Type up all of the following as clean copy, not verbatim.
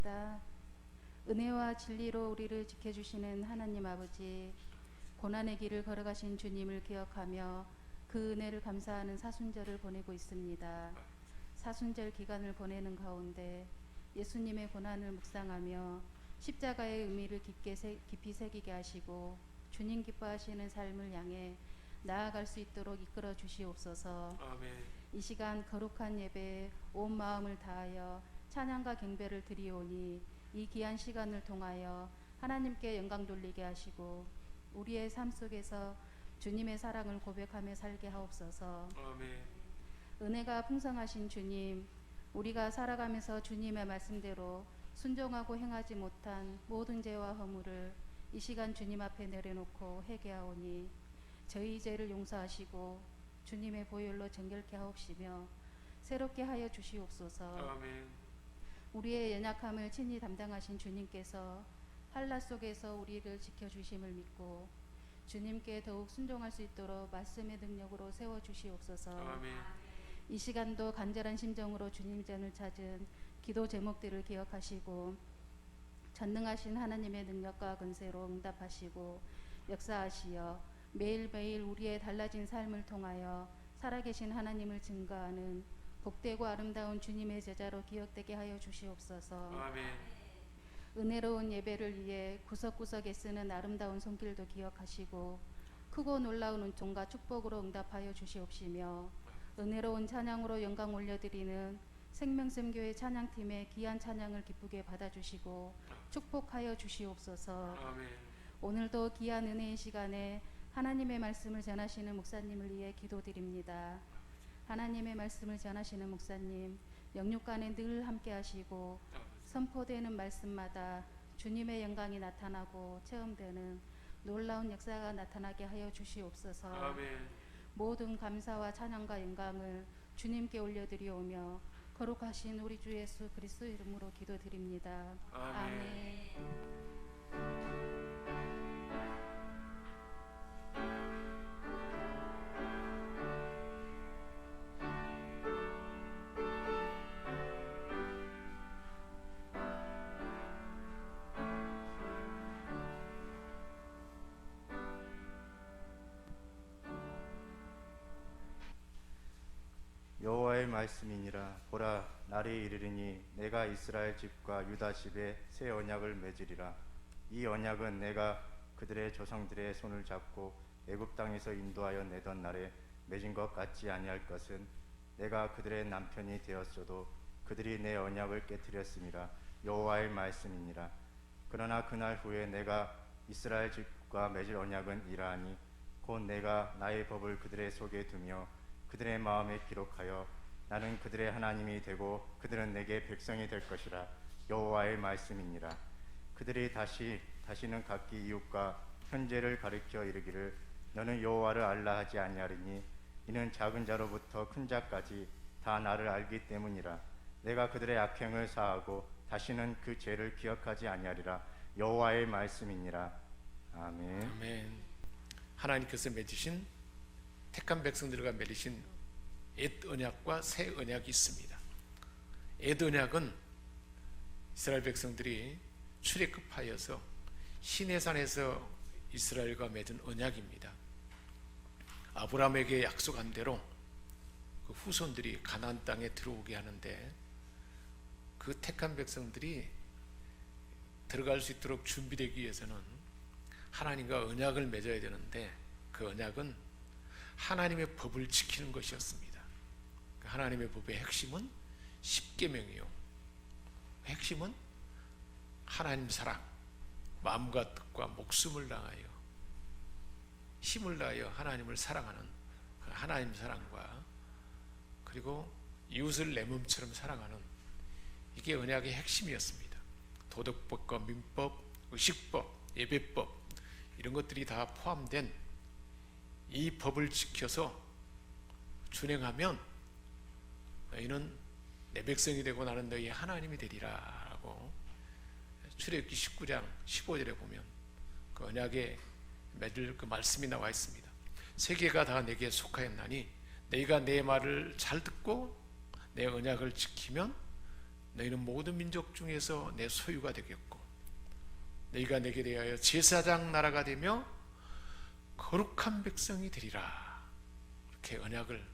기도합니다. 은혜와 진리로 우리를 지켜주시는 하나님 아버지, 고난의 길을 걸어가신 주님을 기억하며 그 은혜를 감사하는 사순절을 보내고 있습니다. 사순절 기간을 보내는 가운데 예수님의 고난을 묵상하며 십자가의 의미를 깊이 새기게 하시고 주님 기뻐하시는 삶을 향해 나아갈 수 있도록 이끌어 주시옵소서. 아멘. 이 시간 거룩한 예배에 온 마음을 다하여 찬양과 경배를 드리오니 이 귀한 시간을 통하여 하나님께 영광 돌리게 하시고 우리의 삶 속에서 주님의 사랑을 고백하며 살게 하옵소서. 아멘. 은혜가 풍성하신 주님, 우리가 살아가면서 주님의 말씀대로 순종하고 행하지 못한 모든 죄와 허물을 이 시간 주님 앞에 내려놓고 회개하오니 저희 죄를 용서하시고 주님의 보혈로 정결케 하옵시며 새롭게 하여 주시옵소서. 아멘. 우리의 연약함을 친히 담당하신 주님께서 한라 속에서 우리를 지켜주심을 믿고 주님께 더욱 순종할 수 있도록 말씀의 능력으로 세워주시옵소서. 아멘. 이 시간도 간절한 심정으로 주님 전을 찾은 기도 제목들을 기억하시고 전능하신 하나님의 능력과 권세로 응답하시고 역사하시어 매일매일 우리의 달라진 삶을 통하여 살아계신 하나님을 증거하는 복되고 아름다운 주님의 제자로 기억되게 하여 주시옵소서. 아멘. 은혜로운 예배를 위해 구석구석에 쓰는 아름다운 손길도 기억하시고 크고 놀라운 은총과 축복으로 응답하여 주시옵시며 은혜로운 찬양으로 영광 올려드리는 생명샘교회 찬양팀의 귀한 찬양을 기쁘게 받아주시고 축복하여 주시옵소서. 아멘. 오늘도 귀한 은혜의 시간에 하나님의 말씀을 전하시는 목사님을 위해 기도드립니다. 하나님의 말씀을 전하시는 목사님, 영육간에 늘 함께 하시고 선포되는 말씀마다 주님의 영광이 나타나고 체험되는 놀라운 역사가 나타나게 하여 주시옵소서. 아멘. 모든 감사와 찬양과 영광을 주님께 올려드리오며 거룩하신 우리 주 예수 그리스도 이름으로 기도드립니다. 아멘. 여호와의 말씀이니라. 보라, 날이 이르리니 내가 이스라엘 집과 유다 집에 새 언약을 맺으리라. 이 언약은 내가 그들의 조상들의 손을 잡고 애굽 땅에서 인도하여 내던 날에 맺은 것 같지 아니할 것은 내가 그들의 남편이 되었어도 그들이 내 언약을 깨뜨렸음이라. 여호와의 말씀이니라. 그러나 그날 후에 내가 이스라엘 집과 맺을 언약은 이러하니 곧 내가 나의 법을 그들의 속에 두며 그들의 마음에 기록하여 나는 그들의 하나님이 되고 그들은 내게 백성이 될 것이라. 여호와의 말씀이니라. 그들이 다시는 각기 이웃과 형제를 가리켜 이르기를 너는 여호와를 알라 하지 아니하리니 이는 작은 자로부터 큰 자까지 다 나를 알기 때문이라. 내가 그들의 악행을 사하고 다시는 그 죄를 기억하지 아니하리라. 여호와의 말씀이니라. 아멘. 아멘. 하나님께서 맺으신 택한 백성들과 맺으신 옛 언약과 새 언약이 있습니다. 옛 언약은 이스라엘 백성들이 출애굽하여서 시내산에서 이스라엘과 맺은 언약입니다. 아브라함에게 약속한 대로 그 후손들이 가나안 땅에 들어오게 하는데 그 택한 백성들이 들어갈 수 있도록 준비되기 위해서는 하나님과 언약을 맺어야 되는데 그 언약은 하나님의 법을 지키는 것이었습니다. 하나님의 법의 핵심은 십계명이요, 핵심은 하나님 사랑, 마음과 뜻과 목숨을 다하여 힘을 다하여 하나님을 사랑하는 하나님 사랑과 그리고 이웃을 내 몸처럼 사랑하는 이게 언약의 핵심이었습니다. 도덕법과 민법, 의식법, 예배법 이런 것들이 다 포함된 이 법을 지켜서 준행하면 너희는 내 백성이 되고 나는 너희의 하나님이 되리라 라고 출애굽기 19장 15절에 보면 그 언약에 맺을 그 말씀이 나와 있습니다. 세계가 다 내게 속하였나니 너희가 내 말을 잘 듣고 내 언약을 지키면 너희는 모든 민족 중에서 내 소유가 되겠고 너희가 내게 대하여 제사장 나라가 되며 거룩한 백성이 되리라. 이렇게 언약을,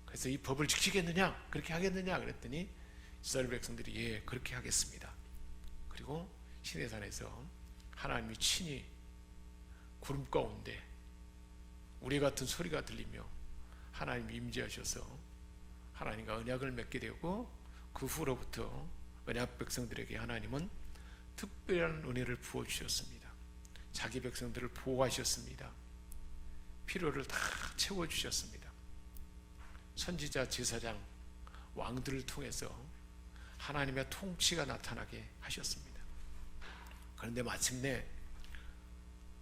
그래서 이 법을 지키겠느냐, 그렇게 하겠느냐 그랬더니 이스라엘 백성들이 예, 그렇게 하겠습니다. 그리고 시내산에서 하나님이 친히 구름 가운데 우리 같은 소리가 들리며 하나님이 임재하셔서 하나님과 언약을 맺게 되고, 그 후로부터 언약 백성들에게 하나님은 특별한 은혜를 부어주셨습니다. 자기 백성들을 보호하셨습니다. 필요를 다 채워주셨습니다. 선지자, 제사장, 왕들을 통해서 하나님의 통치가 나타나게 하셨습니다. 그런데 마침내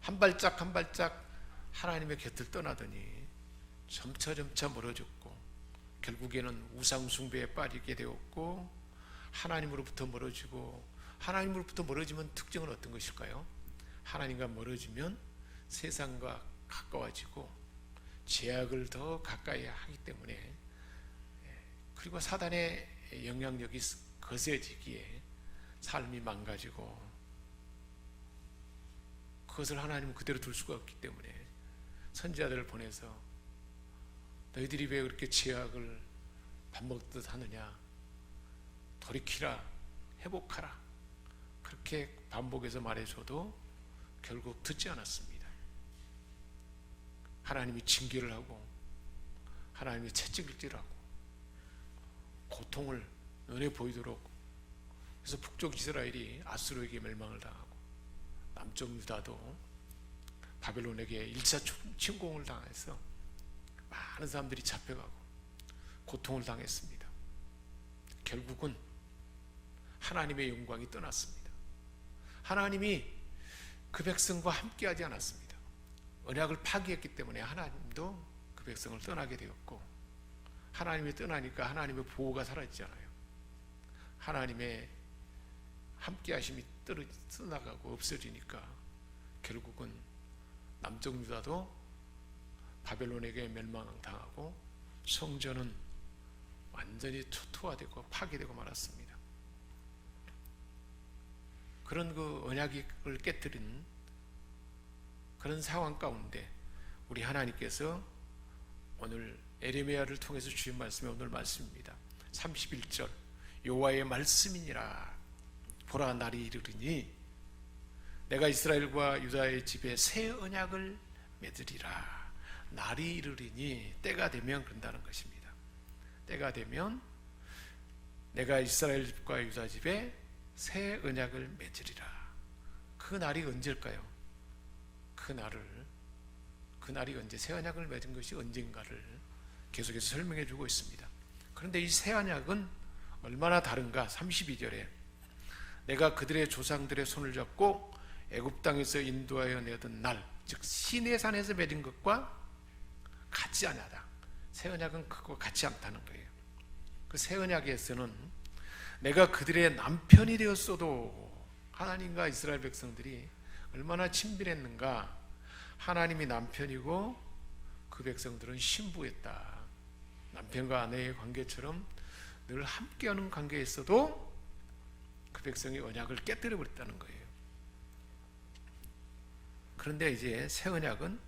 한 발짝 한 발짝 하나님의 곁을 떠나더니 점차 멀어졌고, 결국에는 우상 숭배에 빠지게 되었고, 하나님으로부터 멀어지고, 하나님으로부터 멀어지면 특징은 어떤 것일까요? 하나님과 멀어지면 세상과 가까워지고 죄악을 더 가까이 하기 때문에, 그리고 사단의 영향력이 거세지기에 삶이 망가지고, 그것을 하나님은 그대로 둘 수가 없기 때문에 선지자들을 보내서 너희들이 왜 그렇게 죄악을 밥 먹듯 하느냐, 돌이키라, 회복하라, 그렇게 반복해서 말해줘도 결국 듣지 않았습니다. 하나님이 징계를 하고 하나님이 채찍질하고 고통을 눈에 보이도록, 그래서 북쪽 이스라엘이 아수르에게 멸망을 당하고 남쪽 유다도 바벨론에게 1차 침공을 당해서 많은 사람들이 잡혀가고 고통을 당했습니다. 결국은 하나님의 영광이 떠났습니다. 하나님이 그 백성과 함께하지 않았습니다. 언약을 파기했기 때문에 하나님도 그 백성을 떠나게 되었고, 하나님이 떠나니까 하나님의 보호가 사라지잖아요. 하나님의 함께하심이 떠나가고 없어지니까 결국은 남쪽 유다도 바벨론에게 멸망당하고 성전은 완전히 초토화되고 파괴되고 말았습니다. 그런 그 언약을 깨뜨린 그런 상황 가운데 우리 하나님께서 오늘 에레미야를 통해서 주신 말씀이 오늘 말씀입니다. 31절, 여호와의 말씀이니라. 보라, 날이 이르리니 내가 이스라엘과 유다의 집에 새 언약을 맺으리라. 날이 이르리니, 때가 되면 그런다는 것입니다. 때가 되면 내가 이스라엘 집과 유다 집에 새 언약을 맺으리라. 그 날이 언제일까요? 그 날이 언제, 새 언약을 맺은 것이 언젠가를 계속해서 설명해 주고 있습니다. 그런데 이 새 언약은 얼마나 다른가? 32절에 내가 그들의 조상들의 손을 잡고 애굽 땅에서 인도하여 내던 날, 즉 시내산에서 맺은 것과 같지 않다. 새 언약은 그거 같지 않다는 거예요. 그 새 언약에서는 내가 그들의 남편이 되었어도, 하나님과 이스라엘 백성들이 얼마나 친밀했는가. 하나님이 남편이고 그 백성들은 신부였다. 남편과 아내의 관계처럼 늘 함께하는 관계에 있어도 그 백성이 언약을 깨뜨려 버렸다는 거예요. 그런데 이제 새 언약은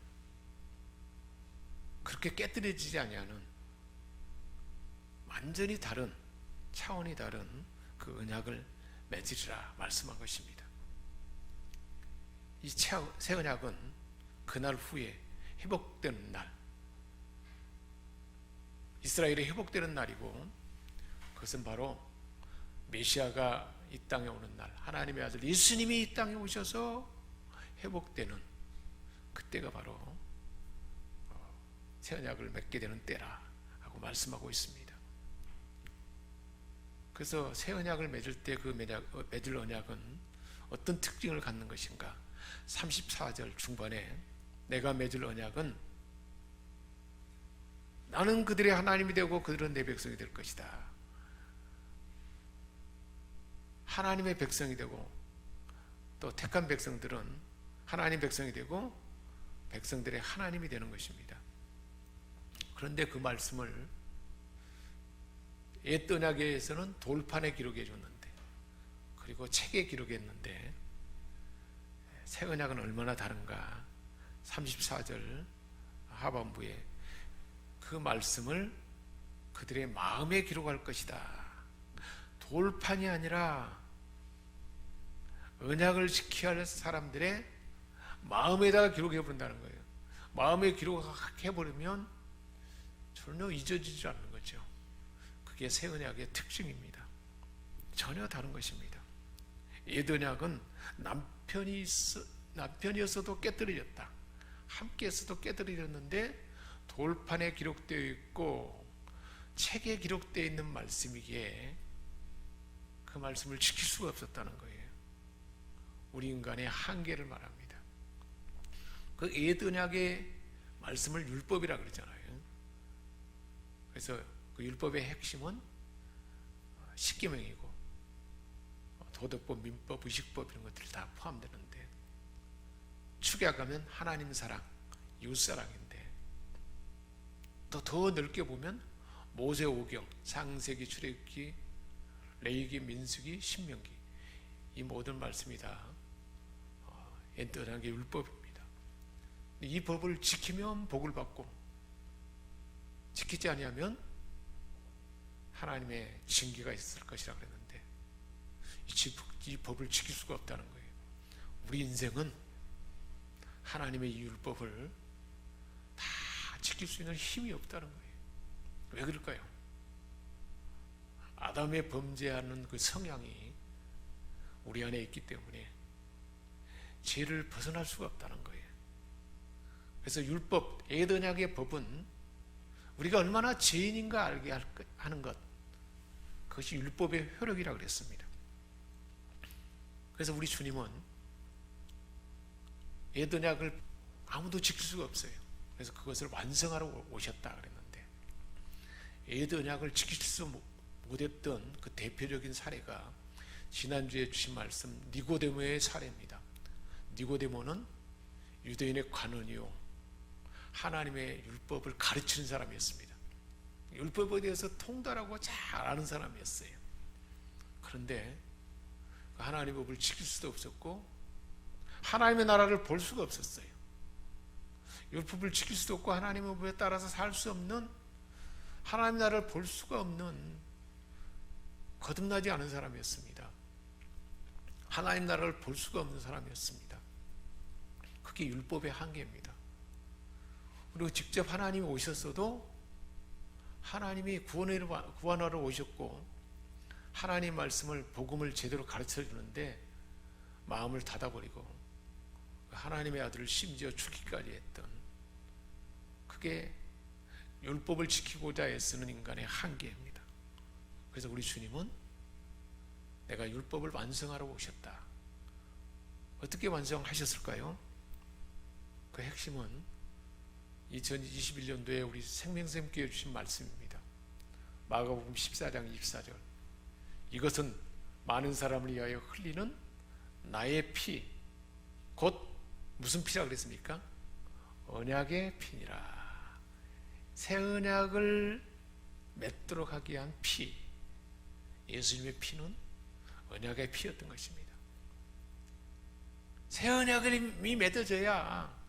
그렇게 깨뜨려지지 아니하는 완전히 다른, 차원이 다른 그 언약을 맺으리라 말씀한 것입니다. 이 새 언약은 그날 후에 회복되는 날, 이스라엘이 회복되는 날이고, 그것은 바로 메시아가 이 땅에 오는 날, 하나님의 아들 예수님이 이 땅에 오셔서 회복되는 그때가 바로 새 언약을 맺게 되는 때라 하고 말씀하고 있습니다. 그래서 새 언약을 맺을 때 그 맺을 언약은 어떤 특징을 갖는 것인가? 34절 중반에 내가 맺을 언약은 나는 그들의 하나님이 되고 그들은 내 백성이 될 것이다. 하나님의 백성이 되고 또 택한 백성들은 하나님 백성이 되고 백성들의 하나님이 되는 것입니다. 그런데 그 말씀을 옛 언약에서는 돌판에 기록해 줬는데, 그리고 책에 기록했는데, 새 언약은 얼마나 다른가? 34절 하반부에 그 말씀을 그들의 마음에 기록할 것이다. 돌판이 아니라 언약을 지켜야 할 사람들의 마음에다가 기록해 버린다는 거예요. 마음에 기록해 버리면 전혀 잊어지지 않는 거죠. 그게 새 언약의 특징입니다. 전혀 다른 것입니다. 옛 언약은 남편이었어도 깨뜨려졌다. 함께했어도 깨뜨려졌는데 돌판에 기록되어 있고 책에 기록되어 있는 말씀이기에 그 말씀을 지킬 수가 없었다는 거예요. 우리 인간의 한계를 말합니다. 그 옛 언약의 말씀을 율법이라 그러잖아요. 그래서 그 율법의 핵심은 십계명이고 도덕법, 민법, 의식법 이런 것들이 다 포함되는데, 축약하면 하나님 사랑, 이웃 사랑인데, 또 더 넓게 보면 모세오경, 창세기, 출애굽기, 레위기, 민수기, 신명기, 이 모든 말씀이 다 옛 언약의 율법입니다. 이 법을 지키면 복을 받고, 지키지 아니하면 하나님의 징계가 있을 것이라 그랬는데, 이 법을 지킬 수가 없다는 거예요. 우리 인생은 하나님의 이 율법을 다 지킬 수 있는 힘이 없다는 거예요. 왜 그럴까요? 아담의 범죄하는 그 성향이 우리 안에 있기 때문에 죄를 벗어날 수가 없다는 거예요. 그래서 율법, 옛 언약의 법은 우리가 얼마나 죄인인가 알게 하는 것, 그것이 율법의 효력이라고 그랬습니다. 그래서 우리 주님은 옛 언약을 아무도 지킬 수가 없어요. 그래서 그것을 완성하러 오셨다 그랬는데, 옛 언약을 지킬 수 못했던 그 대표적인 사례가 지난주에 주신 말씀 니고데모의 사례입니다. 니고데모는 유대인의 관원이요, 하나님의 율법을 가르치는 사람이었습니다. 율법에 대해서 통달하고 잘 아는 사람이었어요. 그런데 하나님의 법을 지킬 수도 없었고 하나님의 나라를 볼 수가 없었어요. 율법을 지킬 수도 없고 하나님의 법에 따라서 살 수 없는, 하나님의 나라를 볼 수가 없는 거듭나지 않은 사람이었습니다. 하나님 나라를 볼 수가 없는 사람이었습니다. 그게 율법의 한계입니다. 그리고 직접 하나님이 오셨어도 하나님이 구원하러 오셨고 하나님 말씀을, 복음을 제대로 가르쳐 주는데 마음을 닫아버리고 하나님의 아들을 심지어 죽기까지 했던, 그게 율법을 지키고자 애쓰는 인간의 한계입니다. 그래서 우리 주님은 내가 율법을 완성하러 오셨다. 어떻게 완성하셨을까요? 그 핵심은 2021년도에 우리 생명샘교회 주신 말씀입니다. 마가복음 14장 24절, 이것은 많은 사람을 위하여 흘리는 나의 피, 곧 무슨 피라 그랬습니까? 언약의 피니라. 새 언약을 맺도록 하기 위한 피, 예수님의 피는 언약의 피였던 것입니다. 새 언약이 맺어져야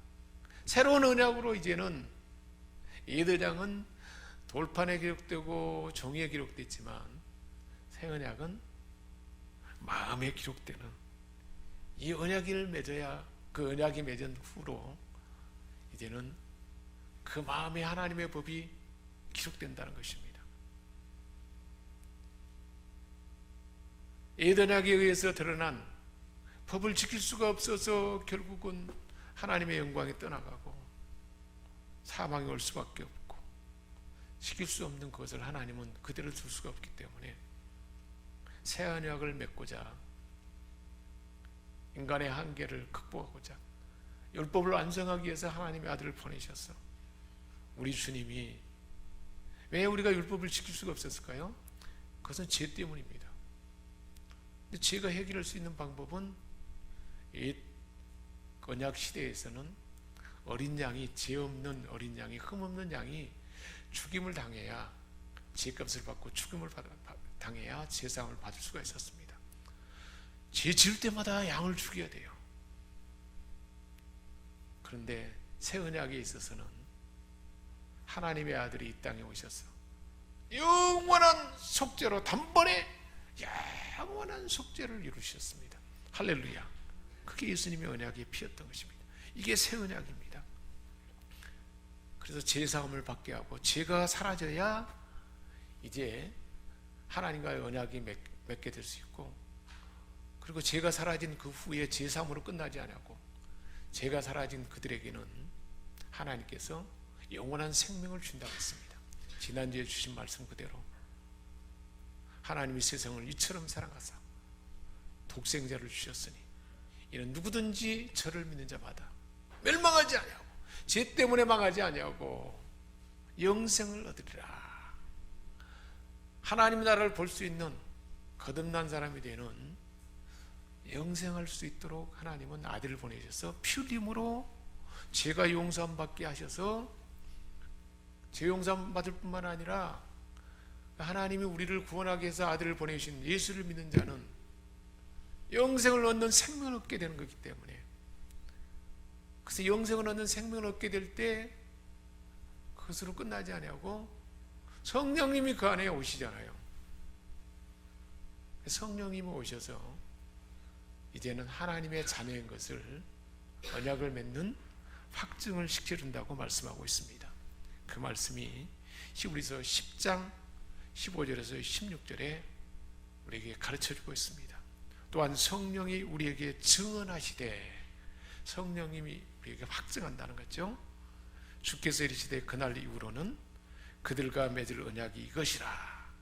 새로운 언약으로, 이제는 옛 언약은 돌판에 기록되고 종이에 기록됐지만 새 언약은 마음에 기록되는 이 언약을 맺어야, 그 언약이 맺은 후로 이제는 그 마음에 하나님의 법이 기록된다는 것입니다. 옛 언약에 의해서 드러난 법을 지킬 수가 없어서 결국은 하나님의 영광이 떠나가고 사망이 올 수밖에 없고, 지킬 수 없는 것을 하나님은 그대로 둘 수가 없기 때문에 새 언약을 맺고자, 인간의 한계를 극복하고자 율법을 완성하기 위해서 하나님의 아들을 보내셔서, 우리 주님이 왜 우리가 율법을 지킬 수가 없었을까요? 그것은 죄 때문입니다. 근데 죄가 해결할 수 있는 방법은 옛 언약 시대에서는 어린 양이, 죄 없는 어린 양이, 흠 없는 양이 죽임을 당해야 죄값을 받고 죽음을 당해야 제사함을 받을 수가 있었습니다. 죄 지을 때마다 양을 죽여야 돼요. 그런데 새 언약에 있어서는 하나님의 아들이 이 땅에 오셔서 영원한 속죄로 단번에 영원한 속죄를 이루셨습니다. 할렐루야. 그게 예수님의 언약에 피었던 것입니다. 이게 새 언약입니다. 그래서 제사함을 받게 하고 죄가 사라져야 이제 하나님과의 언약이 맺게 될 수 있고, 그리고 죄가 사라진 그 후에 제사함으로 끝나지 않았고, 죄가 사라진 그들에게는 하나님께서 영원한 생명을 준다고 했습니다. 지난주에 주신 말씀 그대로 하나님이 세상을 이처럼 사랑하사 독생자를 주셨으니 이는 누구든지 저를 믿는 자마다 멸망하지 아니하고 죄 때문에 망하지 아니하고 영생을 얻으리라. 하나님 나라를 볼 수 있는 거듭난 사람이 되는 영생할 수 있도록 하나님은 아들을 보내셔서 피 흘림으로 죄가 용서함 받게 하셔서 죄 용서함 받을 뿐만 아니라 하나님이 우리를 구원하기 위해서 아들을 보내신 예수를 믿는 자는 영생을 얻는 생명을 얻게 되는 것이기 때문에, 그래서 영생을 얻는 생명을 얻게 될 때 그것으로 끝나지 아니하고 성령님이 그 안에 오시잖아요. 성령님이 오셔서 이제는 하나님의 자녀인 것을 언약을 맺는 확증을 시켜준다고 말씀하고 있습니다. 그 말씀이 히브리서 10장 15절에서 16절에 우리에게 가르쳐주고 있습니다. 또한 성령이 우리에게 증언하시되, 성령님이 우리에게 확증한다는 거죠. 주께서 이르시되 그날 이후로는 그들과 맺을 언약이 이것이라,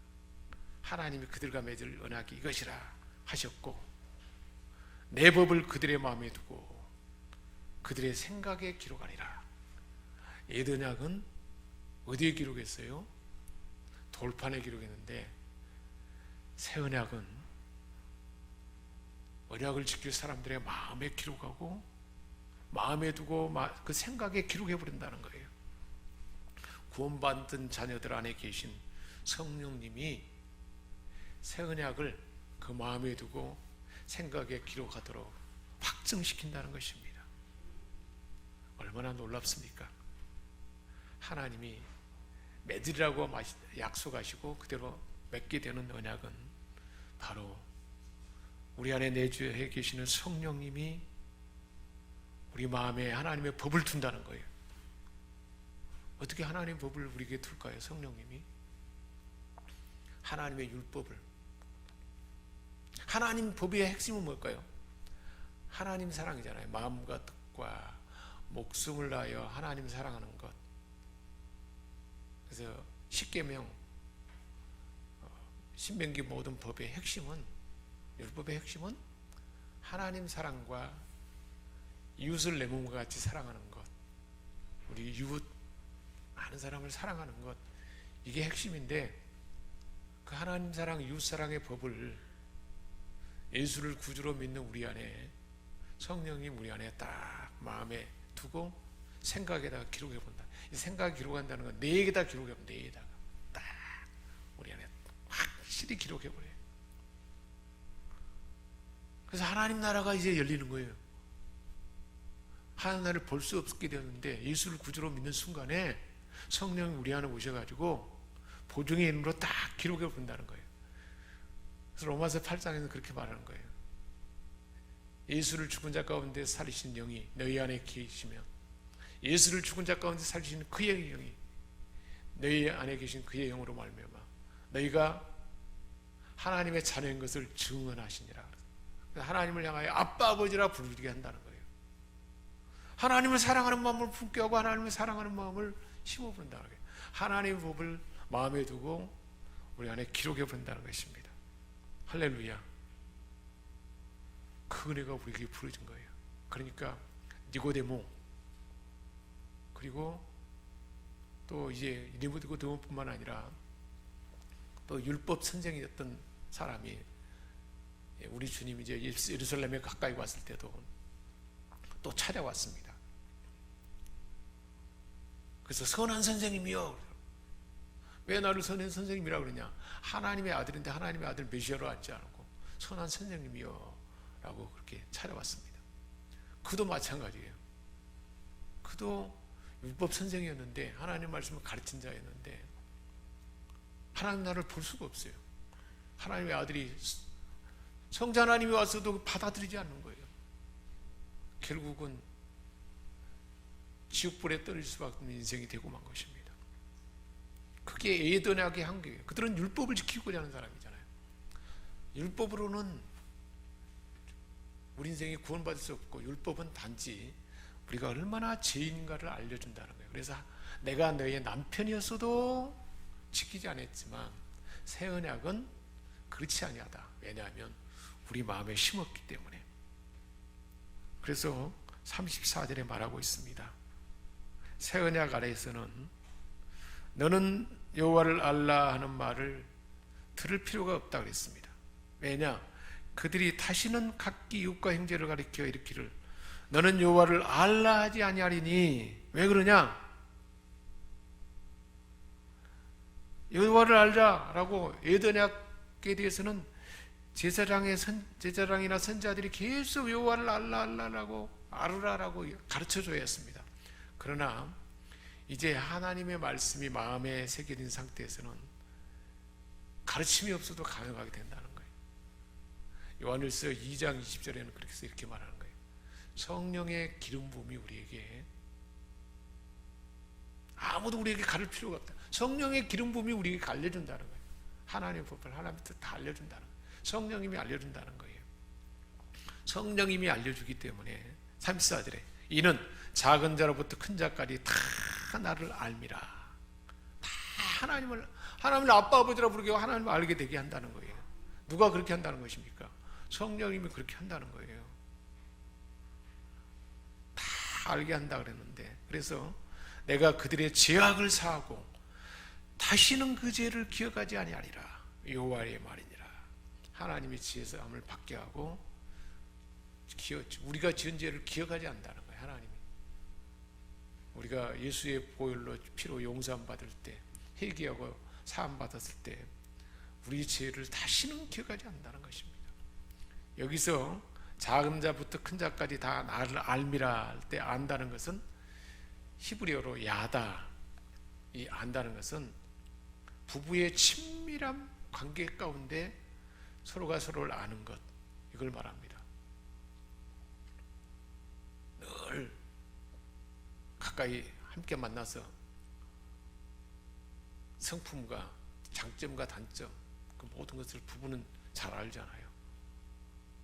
하나님이 그들과 맺을 언약이 이것이라 하셨고, 내 법을 그들의 마음에 두고 그들의 생각에 기록하리라. 옛 언약은 어디에 기록했어요? 돌판에 기록했는데, 새 언약은 언약을 지킬 사람들의 마음에 기록하고 마음에 두고 그 생각에 기록해 버린다는 거예요. 구원받은 자녀들 안에 계신 성령님이 새 언약을 그 마음에 두고 생각에 기록하도록 확증시킨다는 것입니다. 얼마나 놀랍습니까? 하나님이 맺으리라고 약속하시고 그대로 맺게 되는 언약은 바로 우리 안에 내주해 계시는 성령님이 우리 마음에 하나님의 법을 둔다는 거예요. 어떻게 하나님의 법을 우리에게 둘까요? 성령님이 하나님의 율법을. 하나님 법의 핵심은 뭘까요? 하나님 사랑이잖아요. 마음과 뜻과 목숨을 다하여 하나님 사랑하는 것. 그래서 십계명, 신명기 모든 법의 핵심은, 율법의 핵심은 하나님 사랑과 이웃을 내 몸과 같이 사랑하는 것, 우리 이웃 많은 사람을 사랑하는 것, 이게 핵심인데, 그 하나님 사랑, 이웃 사랑의 법을 예수를 구주로 믿는 우리 안에, 성령님 우리 안에 딱 마음에 두고 생각에다가 기록해 본다. 이 생각을 기록한다는 건 내에다 기록해 본다. 내에다가 딱 우리 안에 확실히 기록해 버려요. 그래서 하나님 나라가 이제 열리는 거예요. 하나님 나라를 볼 수 없게 되었는데 예수를 구주로 믿는 순간에 성령이 우리 안에 오셔가지고 보증의 이름으로 딱 기록해 본다는 거예요. 그래서 로마서 8장에는 그렇게 말하는 거예요. 예수를 죽은 자 가운데 살리신 영이 너희 안에 계시면, 예수를 죽은 자 가운데 살리신 그의 영이 너희 안에 계신 그의 영으로 말미암아 너희가 하나님의 자녀인 것을 증언하시니라. 하나님을 향하여 아빠 아버지라 부르게 한다는 거예요. 하나님을 사랑하는 마음을 품게 하고 하나님을 사랑하는 마음을 심어본다는 거예요. 하나님의 법을 마음에 두고 우리 안에 기록해 본다는 것입니다. 할렐루야. 그 은혜가 우리에게 부어진 거예요. 그러니까 니고데모, 그리고 또 이제 니고데모뿐만 아니라 또 율법 선생이었던 사람이, 우리 주님이 이제 예루살렘에 가까이 왔을 때도 또 찾아왔습니다. 그래서 선한 선생님이요, 왜 나를 선한 선생님이라고 그러냐? 하나님의 아들인데 하나님의 아들 메시아로 앉지 않고 선한 선생님이요 라고 그렇게 찾아왔습니다. 그도 마찬가지예요. 그도 율법 선생이었는데 하나님 말씀을 가르친 자였는데 하나님 나를 볼 수가 없어요. 하나님의 아들이 성자 하나님이 와서도 받아들이지 않는 거예요. 결국은 지옥불에 떨어질 수밖에 없는 인생이 되고 만 것입니다. 그게 에덴하게 한 거예요. 그들은 율법을 지키고자 하는 사람이잖아요. 율법으로는 우리 인생이 구원받을 수 없고 율법은 단지 우리가 얼마나 죄인가를 알려준다는 거예요. 그래서 내가 너의 남편이었어도 지키지 않았지만 새 언약은 그렇지 아니하다. 왜냐하면 우리 마음에 심었기 때문에. 그래서 34절에 말하고 있습니다. 새 언약 아래에서는 너는 여호와를 알라 하는 말을 들을 필요가 없다 그랬습니다. 왜냐? 그들이 다시는 각기 이웃과 형제를 가리켜 이르기를 너는 여호와를 알라 하지 아니하리니. 왜 그러냐? 여호와를 알자라고 에덴약에 대해서는 제사장이나 선자들이 계속 여호와를 알라라고 알으라라고 가르쳐줘야 했습니다. 그러나 이제 하나님의 말씀이 마음에 새겨진 상태에서는 가르침이 없어도 가능하게 된다는 거예요. 요한일서 2장 20절에는 그렇게 이렇게 말하는 거예요. 성령의 기름 부음이 우리에게 아무도 우리에게 가를 필요가 없다. 성령의 기름 부음이 우리에게 알려준다는 거예요. 하나님의 법을 하나님의 뜻 다 알려준다는 거예요. 성령님이 알려준다는 거예요. 성령님이 알려주기 때문에 34절에 이는 작은 자로부터 큰 자까지 다 나를 알미라. 다 하나님을 아빠 아버지라 부르게 하고 하나님을 알게 되게 한다는 거예요. 누가 그렇게 한다는 것입니까? 성령님이 그렇게 한다는 거예요. 다 알게 한다 그랬는데, 그래서 내가 그들의 죄악을 사하고 다시는 그 죄를 기억하지 아니하리라. 여호와의 말이니라. 하나님의 지혜함을 받게 하고 우리가 지은 죄를 기억하지 않는다는 거예요. 하나님이 우리가 예수의 보혈로 피로 용서함 받을 때, 회개하고 사함 받았을 때 우리 죄를 다시는 기억하지 않는다는 것입니다. 여기서 작은 자부터 큰 자까지 다 나를 알미라 할 때 안다는 것은 히브리어로 야다. 이 안다는 것은 부부의 친밀한 관계 가운데 서로가 서로를 아는 것, 이걸 말합니다. 늘 가까이 함께 만나서 성품과 장점과 단점, 그 모든 것을 부부는 잘 알잖아요.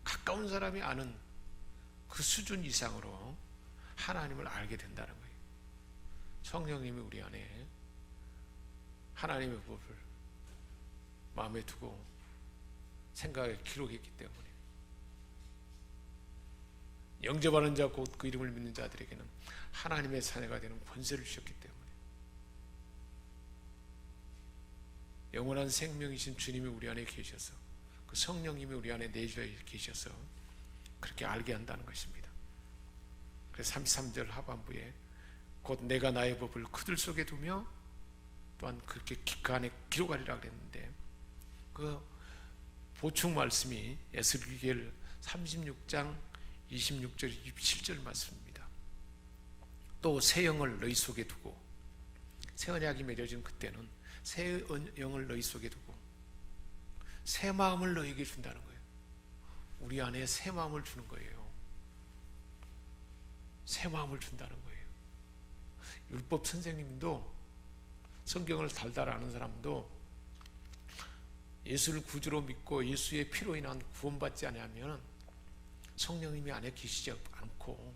가까운 사람이 아는 그 수준 이상으로 하나님을 알게 된다는 거예요. 성령님이 우리 안에 하나님의 법을 마음에 두고 생각에 기록했기 때문에 영접하는 자 곧 그 이름을 믿는 자들에게는 하나님의 자녀가 되는 권세를 주셨기 때문에 영원한 생명이신 주님이 우리 안에 계셔서 그 성령님이 우리 안에 내주어 계셔서 그렇게 알게 한다는 것입니다. 그래서 33절 하반부에 곧 내가 나의 법을 그들 속에 두며 또한 그렇게 그 안에 기록하리라 그랬는데, 그 보충 말씀이 에스겔 36장 26절 27절 말씀입니다. 또 새 영을 너희 속에 두고, 새 언약이 맺어진 그때는 새 영을 너희 속에 두고 새 마음을 너희에게 준다는 거예요. 우리 안에 새 마음을 주는 거예요. 새 마음을 준다는 거예요. 율법 선생님도, 성경을 달달 아는 사람도 예수를 구주로 믿고 예수의 피로 인한 구원받지 않으면 성령님이 안에 계시지 않고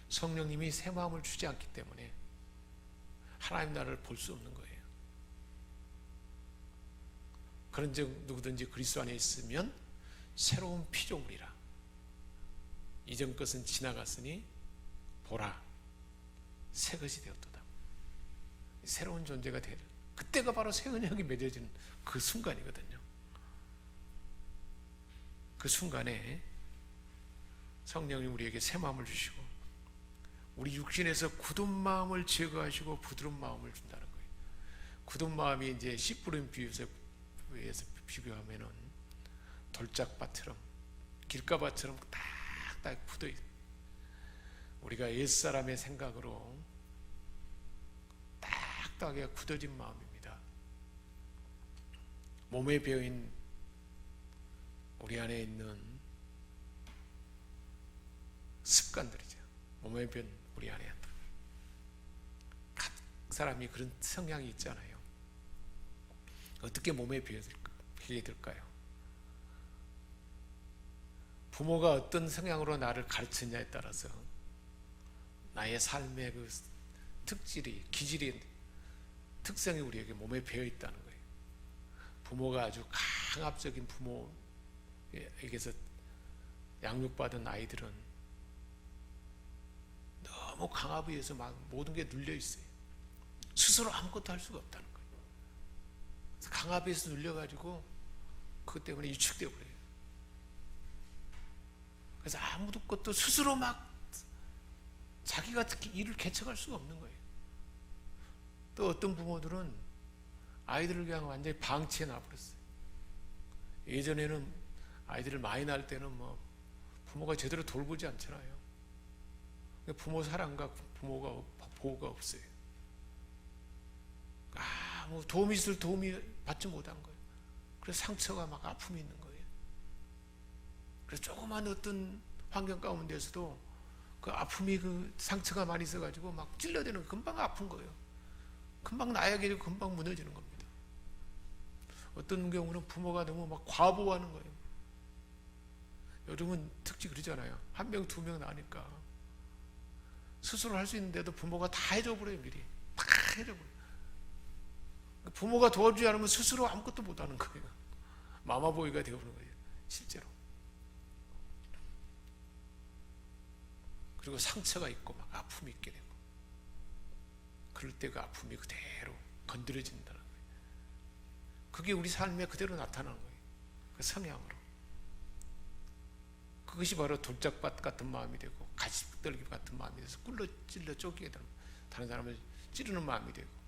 성령님이 새 마음을 주지 않기 때문에 하나님 나라를 볼 수 없는 거예요. 그런즉 누구든지 그리스도 안에 있으면 새로운 피조물이라. 이전 것은 지나갔으니 보라, 새 것이 되었도다. 새로운 존재가 되는 그때가 바로 새 언약이 맺어진 그 순간이거든요. 그 순간에 성령님 우리에게 새 마음을 주시고 우리 육신에서 굳은 마음을 제거하시고 부드러운 마음을 준다는 거예요. 굳은 마음이 이제 씨 뿌린 비유에서 비교하면은 돌짝밭처럼 길가밭처럼 딱딱 굳어 있. 우리가 옛사람의 생각으로 딱딱하게 굳어진 마음입니다. 몸에 배어인 우리 안에 있는 습관들이죠. 몸에 배은 우리 안에 각 사람이 그런 성향이 있잖아요. 어떻게 몸에 배게 될까요? 부모가 어떤 성향으로 나를 가르쳤냐에 따라서 나의 삶의 그 특질이, 기질이, 특성이 우리에게 몸에 배어 있다는 거예요. 부모가 아주 강압적인 부모에게서 양육받은 아이들은 너무 강압에 의해서 막 모든 게 눌려 있어요. 스스로 아무것도 할 수가 없다는 거예요. 그래서 강압에서 눌려가지고 그것 때문에 위축되어 버려요. 그래서 아무것도 스스로 막 자기가 특히 일을 개척할 수가 없는 거예요. 또 어떤 부모들은 아이들을 그냥 완전히 방치해 놔버렸어요. 예전에는 아이들을 많이 낳을 때는 뭐 부모가 제대로 돌보지 않잖아요. 부모 사랑과 부모가 보호가 없어요. 뭐 도움이 있을 도움이 받지 못한 거예요. 그래서 상처가 막 아픔이 있는 거예요. 그래서 조그만 어떤 환경 가운데서도 그 아픔이 그 상처가 많이 있어가지고 막 찔러대는 금방 아픈 거예요. 금방 나약해지고 금방 무너지는 겁니다. 어떤 경우는 부모가 너무 막 과보하는 거예요. 요즘은 특히 그러잖아요. 한 명, 두 명 나니까 스스로 할 수 있는데도 부모가 다 해줘버려요. 미리 다 해줘버려요. 부모가 도와주지 않으면 스스로 아무것도 못하는 거예요. 마마보이가 되어버리는 거예요. 실제로. 그리고 상처가 있고 막 아픔이 있게 되고, 그럴 때 그 아픔이 그대로 건드려진다는 거예요. 그게 우리 삶에 그대로 나타나는 거예요. 그 성향으로. 그것이 바로 돌짝밭 같은 마음이 되고 가시떨기 같은 마음이 돼서 꿀로 찔러 쪼개게 되는, 다른 사람을 찌르는 마음이 되고,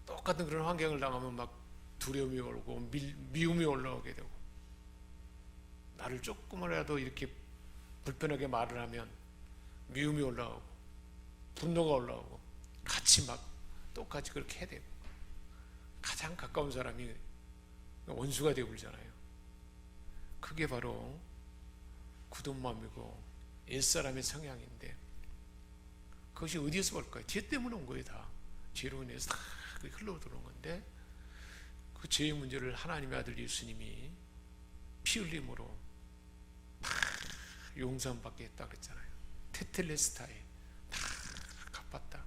똑같은 그런 환경을 당하면 막 두려움이 오고 미움이 올라오게 되고, 나를 조금이라도 이렇게 불편하게 말을 하면 미움이 올라오고 분노가 올라오고 같이 막 똑같이 그렇게 해야 되고, 가장 가까운 사람이 원수가 되어버리잖아요. 그게 바로 굳은 마음이고 옛사람의 성향인데, 그것이 어디에서 올까요? 죄 때문에 온 거예요. 다 죄로 인해서 다 흘러 들어온 건데, 그 죄의 문제를 하나님의 아들 예수님이 피 흘림으로 다 용서받게 했다 그랬잖아요. 테텔레스타에 다 갚았다.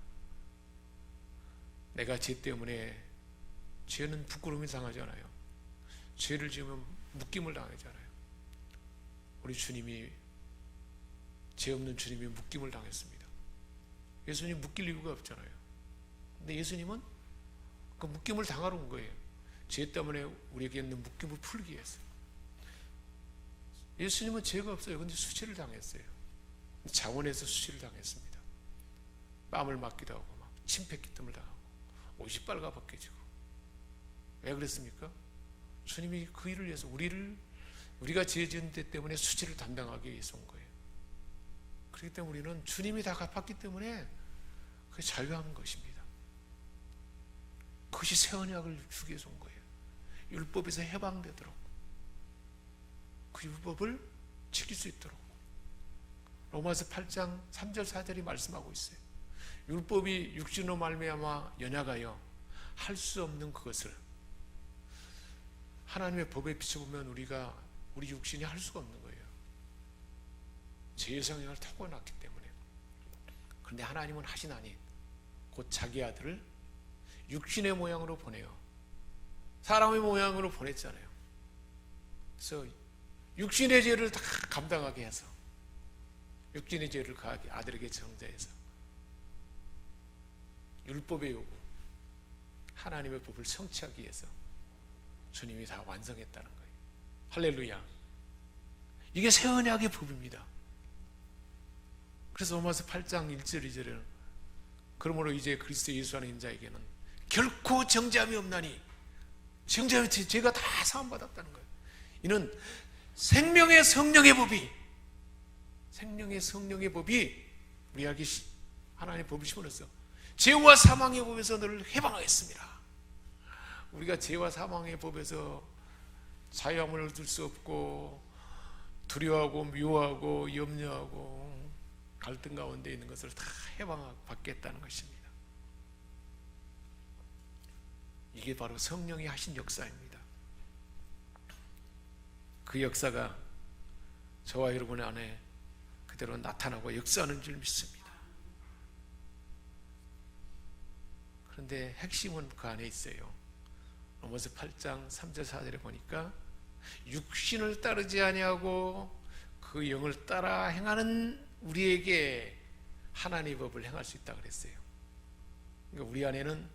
내가 죄 때문에, 죄는 부끄러움이 당하잖아요. 죄를 지으면 묶임을 당하잖아요. 우리 주님이, 죄 없는 주님이 묶임을 당했습니다. 예수님 묶일 이유가 없잖아요. 근데 예수님은 그 묶임을 당하러 온 거예요. 죄 때문에 우리에게 있는 묶임을 풀기 위해서. 예수님은 죄가 없어요. 근데 수치를 당했어요. 자원에서 수치를 당했습니다. 뺨을 맞기도 하고 막 침패기뜸을 당하고 옷이 빨가 벗겨지고. 왜 그랬습니까? 주님이 그 일을 위해서 우리가 죄 지은 데 때문에 수치를 담당하기 위해서 온 거예요. 그렇기 때문에 우리는 주님이 다 갚았기 때문에 그게 자유한 것입니다. 그것이 새 언약을 주기 위해서 온 거예요. 율법에서 해방되도록, 그 율법을 지킬 수 있도록. 로마서 8장 3절 4절이 말씀하고 있어요. 율법이 육신으로 말미암아 연약하여 할 수 없는 그것을 하나님의 법에 비춰보면 우리 육신이 할 수가 없는 거예요. 죄의 성향을 타고났기 때문에. 그런데 하나님은 하시나니 곧 자기 아들을 육신의 모양으로 보내요. 사람의 모양으로 보냈잖아요. 그래서 육신의 죄를 다 감당하게 해서, 육신의 죄를 그 아들에게 정죄해서 율법의 요구, 하나님의 법을 성취하기 위해서 주님이 다 완성했다는 거예요. 할렐루야. 이게 새 언약의 법입니다. 그래서 로마서 8장 1절 2절에는 그러므로 이제 그리스도 예수 안에 있는 자에게는 결코 정죄함이 없나니, 정죄함이 죄가 다 사함받았다는 거예요. 이는 생명의 성령의 법이 우리에게 하나님의 법을 심어서 죄와 사망의 법에서 너를 해방하겠습니다. 우리가 죄와 사망의 법에서 자유함을 얻을 수 없고 두려워하고 미워하고 염려하고 갈등 가운데 있는 것을 다 해방받겠다는 것입니다. 이게 바로 성령이 하신 역사입니다. 그 역사가 저와 여러분 안에 그대로 나타나고 역사하는 줄 믿습니다. 그런데 핵심은 그 안에 있어요. 로마서 8장 3절 4절에 보니까 육신을 따르지 아니하고 그 영을 따라 행하는 우리에게 하나님의 법을 행할 수 있다고 그랬어요. 그러니까 우리 안에는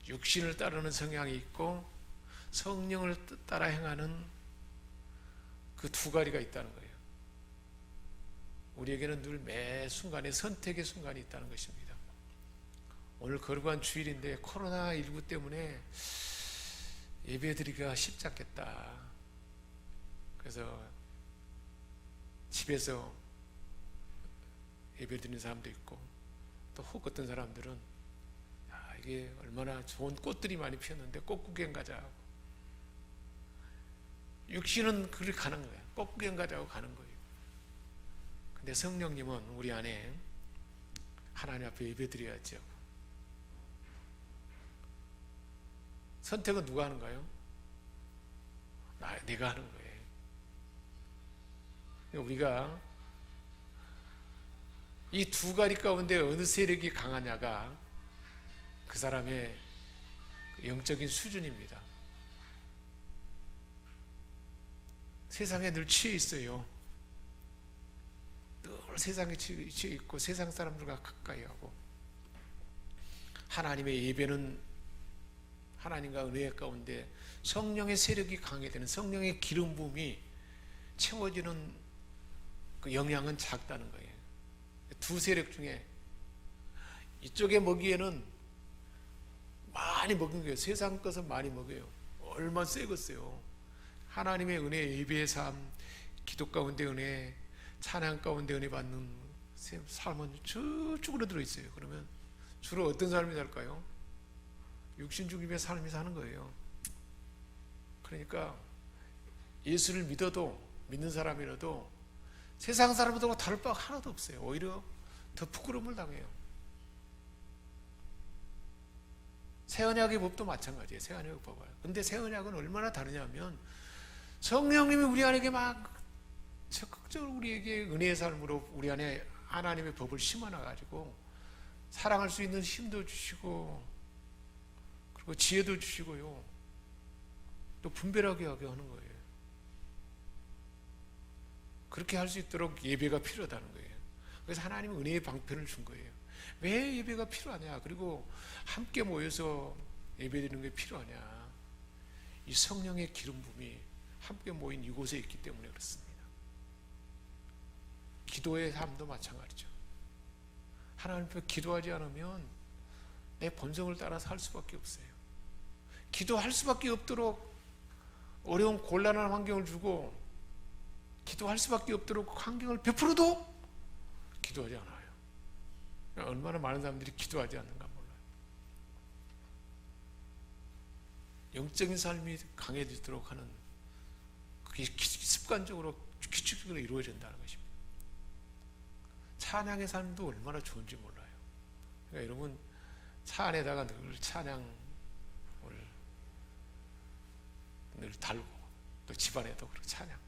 육신을 따르는 성향이 있고 성령을 따라 행하는 그 두 가지가 있다는 거예요. 우리에게는 늘 매 순간에 선택의 순간이 있다는 것입니다. 오늘 거룩한 주일인데 코로나19 때문에 예배드리기가 쉽지 않겠다. 그래서 집에서 예배드리는 사람도 있고, 또 혹 어떤 사람들은 이게 얼마나 좋은 꽃들이 많이 피었는데 꽃 구경 가자. 육신은 그렇게 가는 거야. 꽃 구경 가자고 가는 거예요. 근데 성령님은 우리 안에 하나님 앞에 예배드려야죠. 선택은 누가 하는가요? 내가 하는 거예요. 우리가 이 두 가지 가운데 어느 세력이 강하냐가 그 사람의 영적인 수준입니다. 세상에 늘 취해 있어요. 늘 세상에 취해 있고 세상 사람들과 가까이 하고, 하나님의 예배는 하나님과 은혜 가운데 성령의 세력이 강하게 되는, 성령의 기름 부음이 채워지는 그 영향은 작다는 거예요. 두 세력 중에 이쪽에 먹이에는 많이 먹는 거예요. 세상 것은 많이 먹어요. 얼마나 세겠어요. 하나님의 은혜, 예배의 삶, 기도 가운데 은혜, 찬양 가운데 은혜 받는 삶은 저쪽으로 들어있어요. 그러면 주로 어떤 삶이 살까요? 육신 죽임의 삶이 사는 거예요. 그러니까 예수를 믿는 사람이라도 세상 사람들과 다를 바가 하나도 없어요. 오히려 더 부끄러움을 당해요. 새 언약의 법도 마찬가지예요. 새 언약의 법을. 근데 새 언약은 얼마나 다르냐면 성령님이 우리 안에게 막 적극적으로 우리에게 은혜의 삶으로 우리 안에 하나님의 법을 심어놔가지고 사랑할 수 있는 힘도 주시고, 그리고 지혜도 주시고요, 또 분별하게 하게 하는 거예요. 그렇게 할 수 있도록 예배가 필요하다는 거예요. 그래서 하나님은 은혜의 방편을 준 거예요. 왜 예배가 필요하냐? 그리고 함께 모여서 예배드리는 게 필요하냐? 이 성령의 기름 부음이 함께 모인 이곳에 있기 때문에 그렇습니다. 기도의 삶도 마찬가지죠. 하나님 앞에 기도하지 않으면 내 본성을 따라서 할 수밖에 없어요. 기도할 수밖에 없도록 어려운 곤란한 환경을 주고, 기도할 수밖에 없도록 환경을 베풀어도 기도하지 않아요. 얼마나 많은 사람들이 기도하지 않는가 몰라요. 영적인 삶이 강해지도록 하는, 그게 습관적으로 규칙적으로 이루어진다는 것입니다. 찬양의 삶도 얼마나 좋은지 몰라요. 그러니까 여러분, 차 안에다가 늘 찬양을 늘 달고, 또 집안에도 그렇게 찬양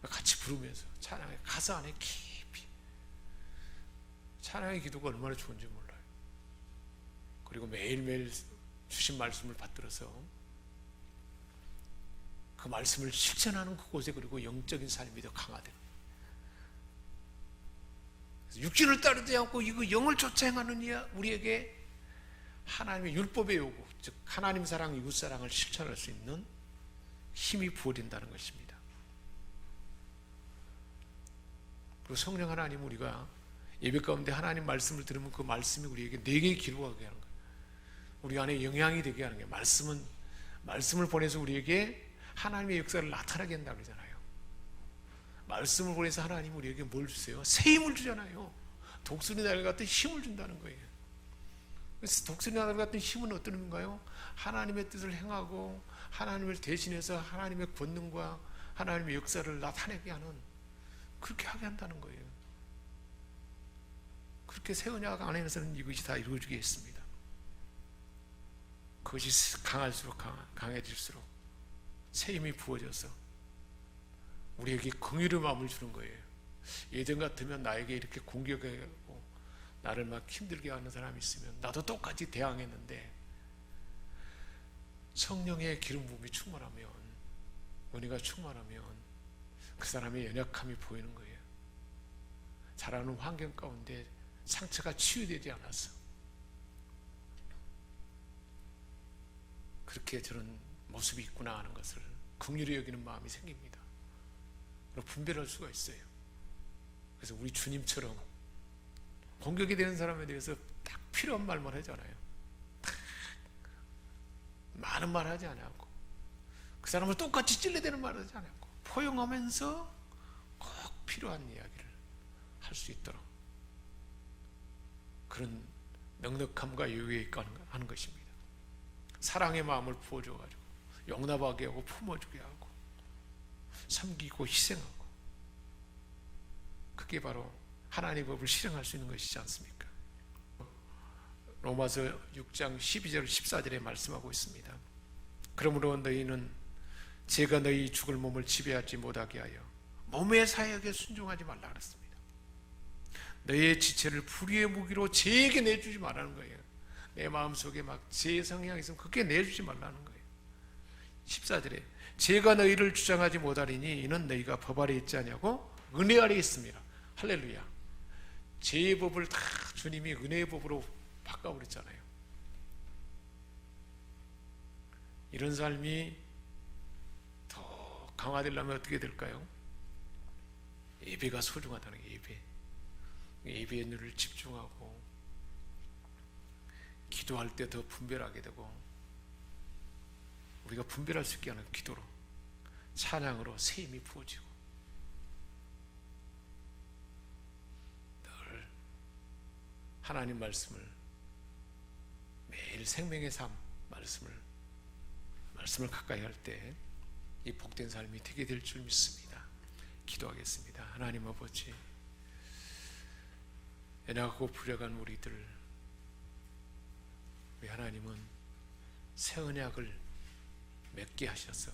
같이 부르면서 찬양의 가사 안에 깊이, 찬양의 기도가 얼마나 좋은지 몰라요. 그리고 매일매일 주신 말씀을 받들어서 그 말씀을 실천하는 그곳에, 그리고 영적인 삶이 더 강화되는, 육신을 따르지 않고 이거 영을 쫓아 행하는 이야 우리에게 하나님의 율법의 요구, 즉 하나님 사랑, 이웃 사랑을 실천할 수 있는 힘이 부어진다는 것입니다. 그리고 성령 하나님, 우리가 예배 가운데 하나님 말씀을 들으면 그 말씀이 우리에게 내게 기록하게 하는 거예요. 우리 안에 영향이 되게 하는 거예요. 말씀을 보내서 우리에게 하나님의 역사를 나타나게 한다고 그러잖아요. 말씀을 보내서 하나님 우리에게 뭘 주세요? 새 힘을 주잖아요. 독수리 날개 같은 힘을 준다는 거예요. 그래서 독수리 날개 같은 힘은 어떤 건가요? 하나님의 뜻을 행하고 하나님을 대신해서 하나님의 권능과 하나님의 역사를 나타내게 하는, 그렇게 하게 한다는 거예요. 그렇게 새 언약 안에서는 이것이 다 이루어지게 했습니다. 그것이 강할수록 강해질수록 새 힘이 부어져서 우리에게 긍휼의 마음을 주는 거예요. 예전 같으면 나에게 이렇게 공격하고 나를 막 힘들게 하는 사람이 있으면 나도 똑같이 대항했는데, 성령의 기름 부음이 충만하면, 은혜가 충만하면 그 사람의 연약함이 보이는 거예요. 자라는 환경 가운데 상처가 치유되지 않아서 그렇게 저런 모습이 있구나 하는 것을 긍휼히 여기는 마음이 생깁니다. 분별할 수가 있어요. 그래서 우리 주님처럼 공격이 되는 사람에 대해서 딱 필요한 말만 하잖아요. 많은 말 하지 않고, 그 사람을 똑같이 찔러대는 말 하지 않고, 포용하면서 꼭 필요한 이야기를 할 수 있도록 그런 넉넉함과 여유에 있게 하는 것입니다. 사랑의 마음을 부어줘가지고 용납하게 하고 품어주게 하고 섬기고 희생하고, 그게 바로 하나님의 법을 실행할 수 있는 것이지 않습니까? 로마서 6장 12절 14절에 말씀하고 있습니다. 그러므로 너희는 제가 너희 죽을 몸을 지배하지 못하게 하여 몸의 사역에 순종하지 말라 그랬습니다. 너희의 지체를 불의의 무기로 제에게 내주지 말라는 거예요. 내 마음속에 막 제 성향이 있으면 그게 내주지 말라는 거예요. 14절에 제가 너희를 주장하지 못하리니 이는 너희가 법 아래 있지 아니하고 은혜 아래 있습니다. 할렐루야. 죄의 법을 다 주님이 은혜의 법으로 바꿔버렸잖아요. 이런 삶이 더 강화되려면 어떻게 될까요? 예배가 소중하다는 게, 예배에 늘 집중하고 기도할 때 더 분별하게 되고, 우리가 분별할 수 있게 하는 기도로, 찬양으로 새 힘이 부어지고, 늘 하나님 말씀을, 매일 생명의 삶 말씀을 가까이 할 때 이 복된 삶이 되게 될 줄 믿습니다. 기도하겠습니다. 하나님 아버지, 연약하고 불약한 우리들, 우리 하나님은 새 언약을 맺게 하셔서,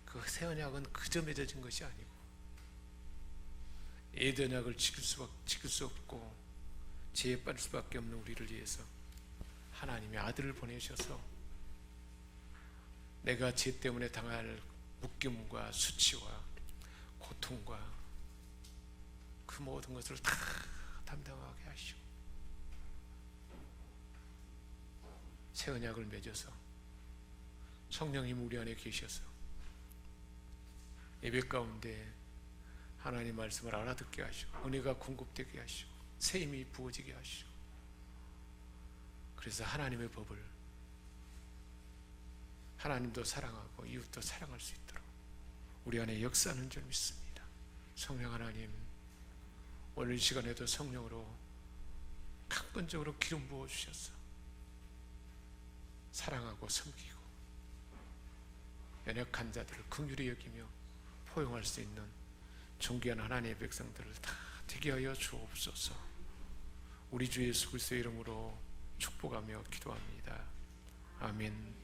그 새 언약은 그저 맺어진 것이 아니고 옛 언약을 지킬 수 없고 죄에 빠질 수밖에 없는 우리를 위해서 하나님의 아들을 보내셔서 내가 죄 때문에 당할 묶임과 수치와 고통과 그 모든 것을 다 담당하게 하시고 새 언약을 맺어서 성령님 우리 안에 계셔서 예배 가운데 하나님 말씀을 알아듣게 하시고 은혜가 공급되게 하시고 새 힘이 부어지게 하시고, 그래서 하나님의 법을 하나님도 사랑하고 이웃도 사랑할 수 있도록 우리 안에 역사하는 줄 믿습니다. 성령 하나님, 오늘 이 시간에도 성령으로 강건적으로 기름 부어주셔서 사랑하고 섬기고 연약한 자들을 긍휼히 여기며 포용할 수 있는 존귀한 하나님의 백성들을 다 되게 하여 주옵소서. 우리 주 예수 그리스도의 이름으로 축복하며 기도합니다. 아멘.